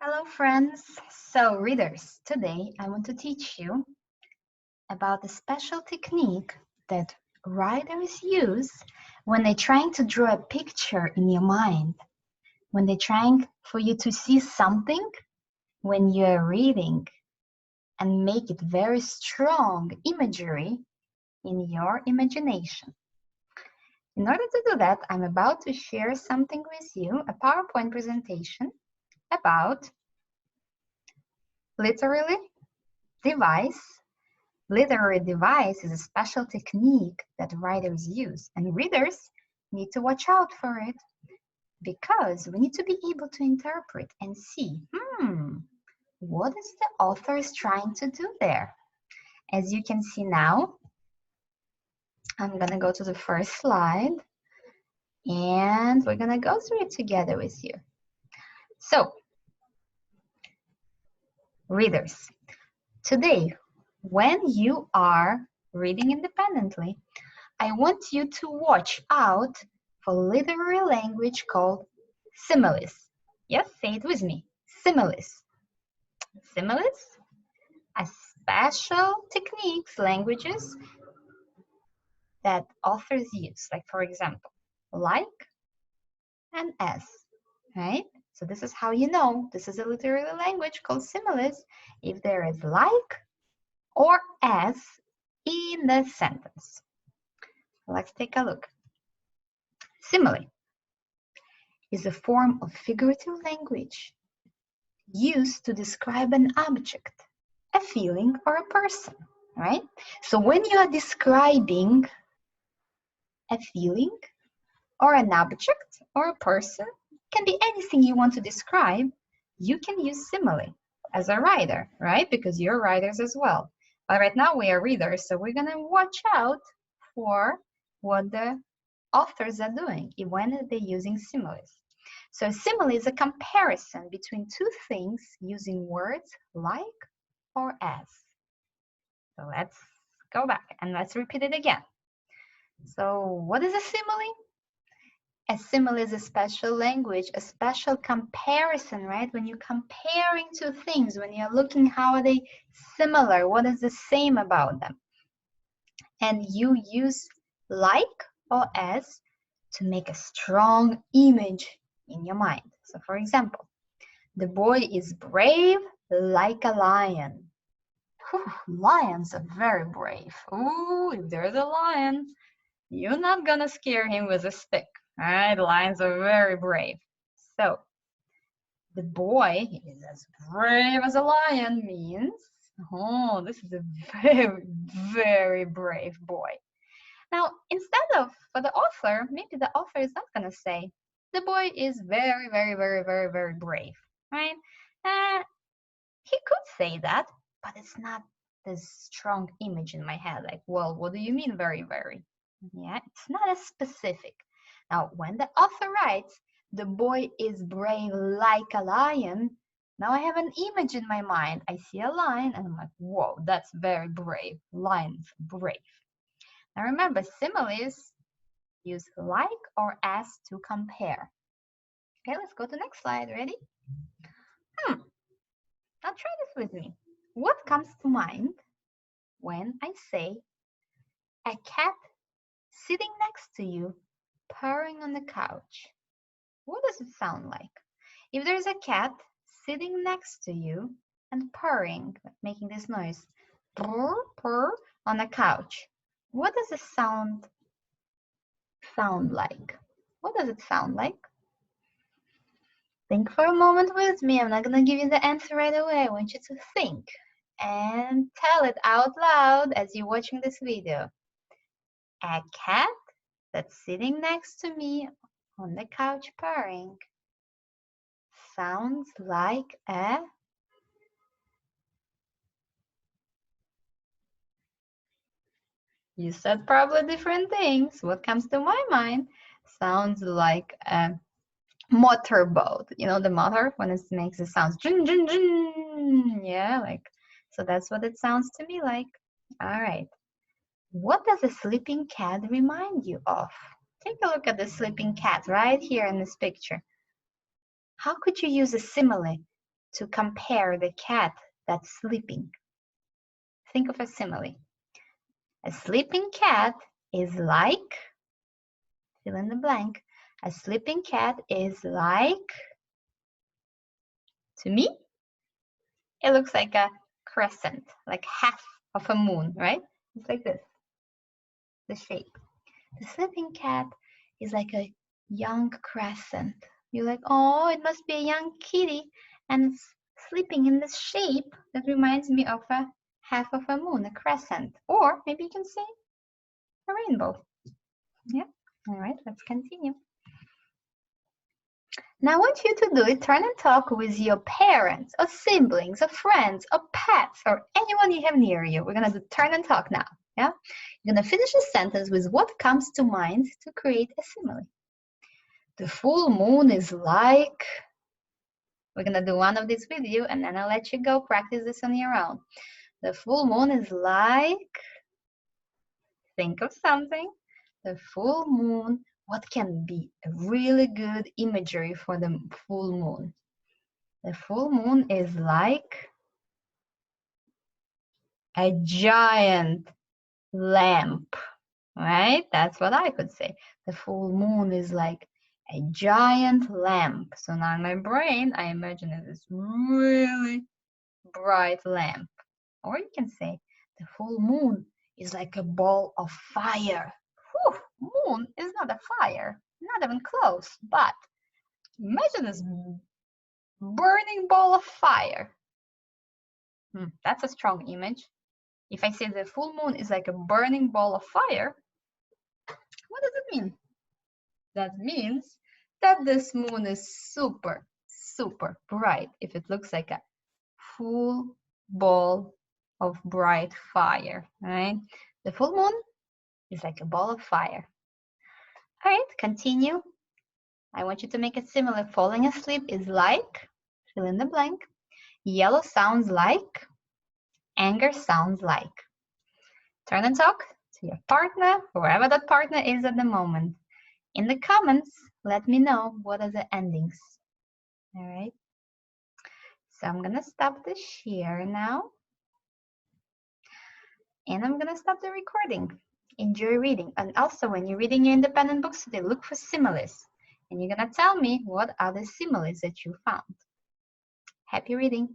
Hello friends! So readers, today I want to teach you about a special technique that writers use when they're trying to draw a picture in your mind, when they're trying for you to see something when you're reading and make it very strong imagery in your imagination. In order to do that, I'm about to share something with you, a PowerPoint presentation about literally device. Literary device is a special technique that writers use, and readers need to watch out for it because we need to be able to interpret and see, what is the author is trying to do there? As you can see now, I'm gonna go to the first slide and we're gonna go through it together with you. So, readers, today, when you are reading independently, I want you to watch out for literary language called similes. Yes, say it with me. Similes. Similes are special techniques, languages that authors use. Like, for example, like and as, right? So this is how you know this is a literary language called similes if there is like or as in the sentence. Let's take a look. Simile is a form of figurative language used to describe an object, a feeling, or a person, right? So when you are describing a feeling or an object or a person, can be anything you want to describe, you can use simile as a writer, right? Because you're writers as well. But right now we are readers, so we're gonna watch out for what the authors are doing when they're using similes. So simile is a comparison between two things using words like or as. So let's go back and let's repeat it again. So what is a simile? A simile is a special language, a special comparison, right? When you're comparing two things, when you're looking how are they similar, what is the same about them? And you use like or as to make a strong image in your mind. So for example, the boy is brave like a lion. Whew, lions are very brave. Ooh, if there's a lion, you're not gonna scare him with a stick. All right, lions are very brave. So the boy is as brave as a lion means, oh, this is a very, very brave boy. Now, instead of for the author, maybe the author is not going to say, the boy is very, very, very, very, very brave, right? He could say that, but it's not this strong image in my head. Like, well, what do you mean very, very? Yeah, it's not as specific. Now, when the author writes, the boy is brave like a lion, now I have an image in my mind. I see a lion and I'm like, whoa, that's very brave. Lion's brave. Now remember, similes use like or as to compare. Okay, let's go to the next slide. Ready? Now try this with me. What comes to mind when I say a cat sitting next to you purring on the couch? What does it sound like? If there's a cat sitting next to you and purring, making this noise, purr, purr, on a couch, what does the sound like? What does it sound like? Think for a moment with me. I'm not going to give you the answer right away. I want you to think and tell it out loud as you're watching this video. A cat that's sitting next to me on the couch purring sounds like a... You said probably different things. What comes to my mind sounds like a motorboat. You know the motor when it makes the sounds. Jun, jun, jun. Yeah, like, so that's what it sounds to me like. All right. What does a sleeping cat remind you of? Take a look at the sleeping cat right here in this picture. How could you use a simile to compare the cat that's sleeping. Think of a simile. A sleeping cat is like, fill in the blank. A sleeping cat is like, to me, it looks like a crescent, like half of a moon, right? It's like this, the shape. The sleeping cat is like a young crescent. You're like, oh, it must be a young kitty, and it's sleeping in this shape that reminds me of a half of a moon, a crescent. Or maybe you can say a rainbow. Yeah, all right, let's continue. Now I want you to do it, turn and talk with your parents, or siblings, or friends, or pets, or anyone you have near you. We're gonna do turn and talk now, yeah? You're gonna finish a sentence with what comes to mind to create a simile. The full moon is like... We're gonna do one of these with you, and then I'll let you go practice this on your own. The full moon is like... Think of something. The full moon, what can be a really good imagery for the full moon? The full moon is like a giant lamp, right? That's what I could say. The full moon is like a giant lamp. So now in my brain, I imagine it is really bright lamp. Or you can say the full moon is like a ball of fire. Whew, moon is not a fire, not even close, but imagine this burning ball of fire. That's a strong image. If I say the full moon is like a burning ball of fire, what does it mean? That means that this moon is super, super bright if it looks like a full ball of bright fire, right? The full moon is like a ball of fire. All right, continue. I want you to make it similar. Falling asleep is like, fill in the blank. Yellow sounds like, anger sounds like. Turn and talk to your partner, whoever that partner is at the moment. In the comments, let me know what are the endings. All right. So I'm gonna stop the share now. And I'm gonna stop the recording. Enjoy reading. And also when you're reading your independent books today, look for similes. And you're gonna tell me what are the similes that you found. Happy reading.